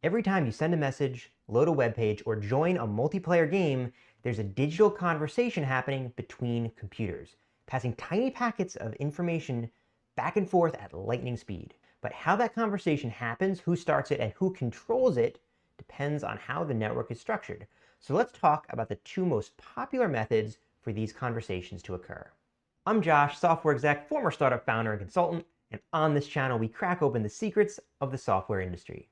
Every time you send a message, load a web page, or join a multiplayer game, there's a digital conversation happening between computers, passing tiny packets of information back and forth at lightning speed. But how that conversation happens, who starts it, and who controls it depends on how the network is structured. So let's talk about the two most popular methods for these conversations to occur. I'm Josh, software exec, former startup founder and consultant, and on this channel we crack open the secrets of the software industry.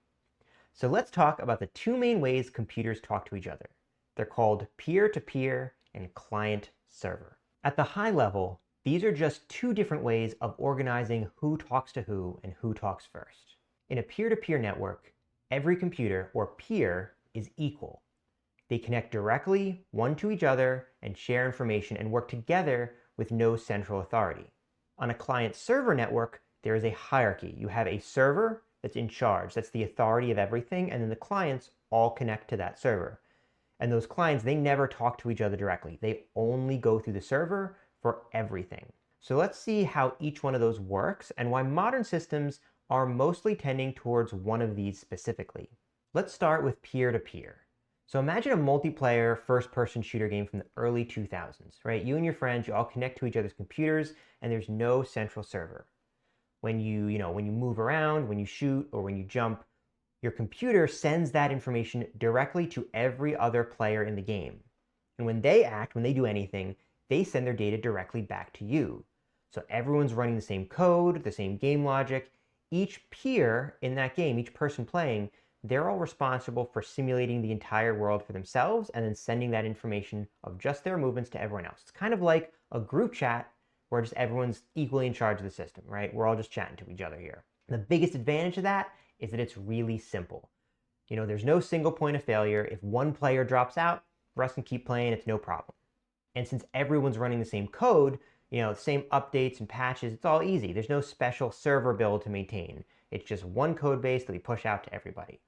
So let's talk about the two main ways computers talk to each other. They're called peer-to-peer and client-server. At the high level, these are just two different ways of organizing who talks to who and who talks first. In a peer-to-peer network, every computer, or peer, is equal. They connect directly one to each other and share information and work together with no central authority. On a client-server network, there is a hierarchy. You have a server that's in charge, that's the authority of everything, and then the clients all connect to that server. And those clients, they never talk to each other directly. They only go through the server for everything. So let's see how each one of those works and why modern systems are mostly tending towards one of these specifically. Let's start with peer-to-peer. So imagine a multiplayer first-person shooter game from the early 2000s, right? You and your friends, you all connect to each other's computers, and there's no central server. When you move around, when you shoot, or when you jump, your computer sends that information directly to every other player in the game. And when they act, when they do anything, they send their data directly back to you. So everyone's running the same code, the same game logic. Each peer in that game, each person playing, they're all responsible for simulating the entire world for themselves and then sending that information of just their movements to everyone else. It's kind of like a group chat where just everyone's equally in charge of the system, right? We're all just chatting to each other here. The biggest advantage of that is that it's really simple. There's no single point of failure. If one player drops out, the rest can keep playing, it's no problem. And since everyone's running the same code, the same updates and patches, it's all easy. There's no special server build to maintain. It's just one code base that we push out to everybody.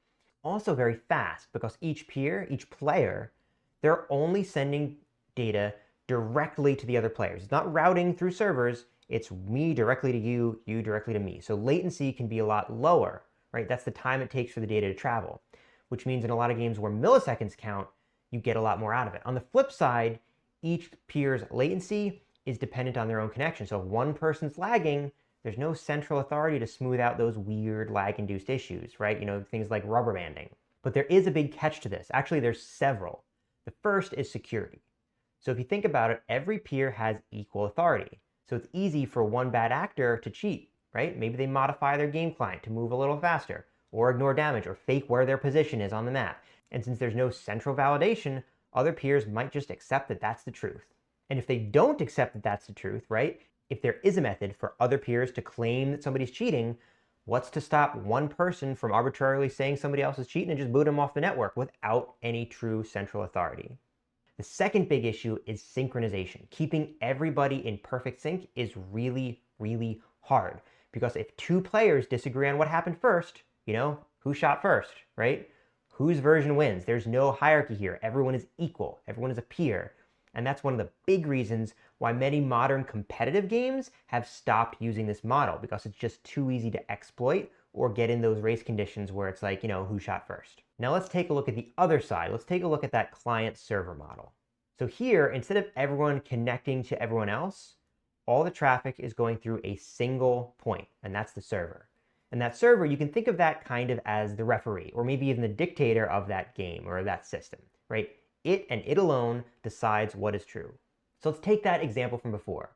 Also very fast because each peer, each player, they're only sending data directly to the other players. It's not routing through servers. It's me directly to you, you directly to me. So latency can be a lot lower, right? That's the time it takes for the data to travel, which means in a lot of games where milliseconds count, you get a lot more out of it. On the flip side, each peer's latency is dependent on their own connection. So if one person's lagging, there's no central authority to smooth out those weird lag-induced issues, right? Things like rubber banding. But there is a big catch to this. Actually, there's several. The first is security. So if you think about it, every peer has equal authority. So it's easy for one bad actor to cheat, right? Maybe they modify their game client to move a little faster, or ignore damage, or fake where their position is on the map. And since there's no central validation, other peers might just accept that that's the truth. And if they don't accept that that's the truth, right? If there is a method for other peers to claim that somebody's cheating, what's to stop one person from arbitrarily saying somebody else is cheating and just boot them off the network without any true central authority? The second big issue is synchronization. Keeping everybody in perfect sync is really, really hard because if two players disagree on what happened first, who shot first, right? Whose version wins? There's no hierarchy here. Everyone is equal. Everyone is a peer. And that's one of the big reasons why many modern competitive games have stopped using this model, because it's just too easy to exploit or get in those race conditions where it's like, who shot first. Now let's take a look at the other side. Let's take a look at that client-server model. So here, instead of everyone connecting to everyone else, all the traffic is going through a single point, and that's the server. And that server, you can think of that kind of as the referee, or maybe even the dictator of that game or that system, right? It and it alone decides what is true. So let's take that example from before,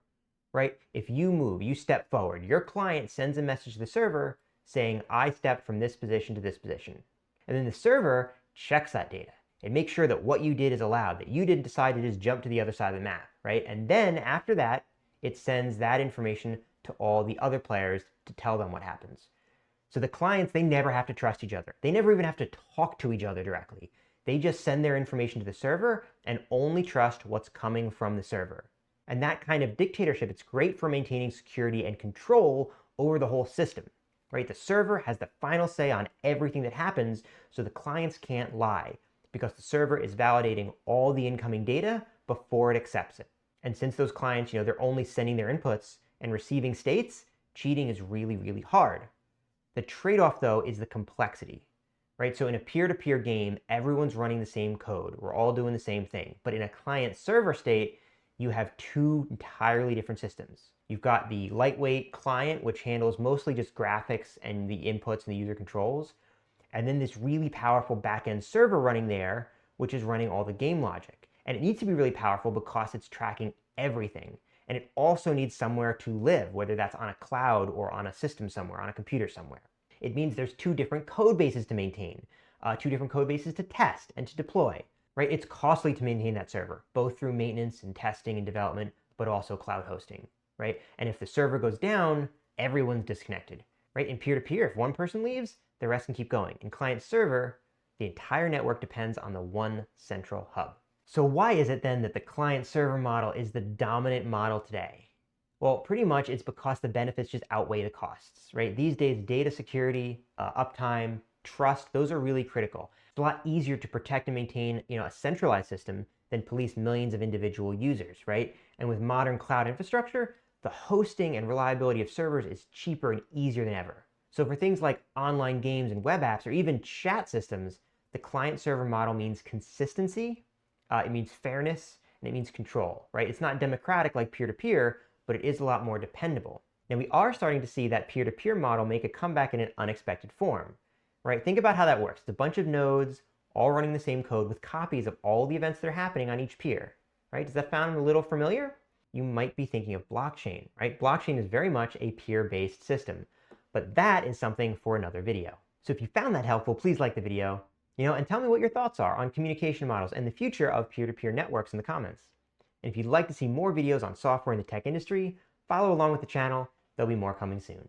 right? If you move, you step forward, your client sends a message to the server saying, I stepped from this position to this position. And then the server checks that data. It makes sure that what you did is allowed, that you didn't decide to just jump to the other side of the map, right? And then after that, it sends that information to all the other players to tell them what happens. So the clients, they never have to trust each other. They never even have to talk to each other directly. They just send their information to the server and only trust what's coming from the server. And that kind of dictatorship, it's great for maintaining security and control over the whole system, right? The server has the final say on everything that happens, so the clients can't lie because the server is validating all the incoming data before it accepts it. And since those clients, they're only sending their inputs and receiving states, cheating is really, really hard. The trade-off, though, is the complexity. right? So in a peer-to-peer game, everyone's running the same code. We're all doing the same thing. But in a client-server state, you have two entirely different systems. You've got the lightweight client, which handles mostly just graphics and the inputs and the user controls. And then this really powerful backend server running there, which is running all the game logic. And it needs to be really powerful because it's tracking everything. And it also needs somewhere to live, whether that's on a cloud or on a system somewhere, on a computer somewhere. It means there's two different code bases to maintain, two different code bases to test and to deploy, right? It's costly to maintain that server, both through maintenance and testing and development, but also cloud hosting, right? And if the server goes down, everyone's disconnected, right? In peer-to-peer, if one person leaves, the rest can keep going. In client-server, the entire network depends on the one central hub. So why is it then that the client-server model is the dominant model today? Well, pretty much it's because the benefits just outweigh the costs, right? These days, data security, uptime, trust, those are really critical. It's a lot easier to protect and maintain, a centralized system than police millions of individual users, right? And with modern cloud infrastructure, the hosting and reliability of servers is cheaper and easier than ever. So for things like online games and web apps or even chat systems, the client-server model means consistency, it means fairness, and it means control, right? It's not democratic like peer-to-peer, but it is a lot more dependable. Now we are starting to see that peer-to-peer model make a comeback in an unexpected form, right? Think about how that works. It's a bunch of nodes all running the same code with copies of all the events that are happening on each peer, right? Does that sound a little familiar? You might be thinking of blockchain, right? Blockchain is very much a peer-based system, but that is something for another video. So if you found that helpful, please like the video, and tell me what your thoughts are on communication models and the future of peer-to-peer networks in the comments. And if you'd like to see more videos on software in the tech industry, follow along with the channel. There'll be more coming soon.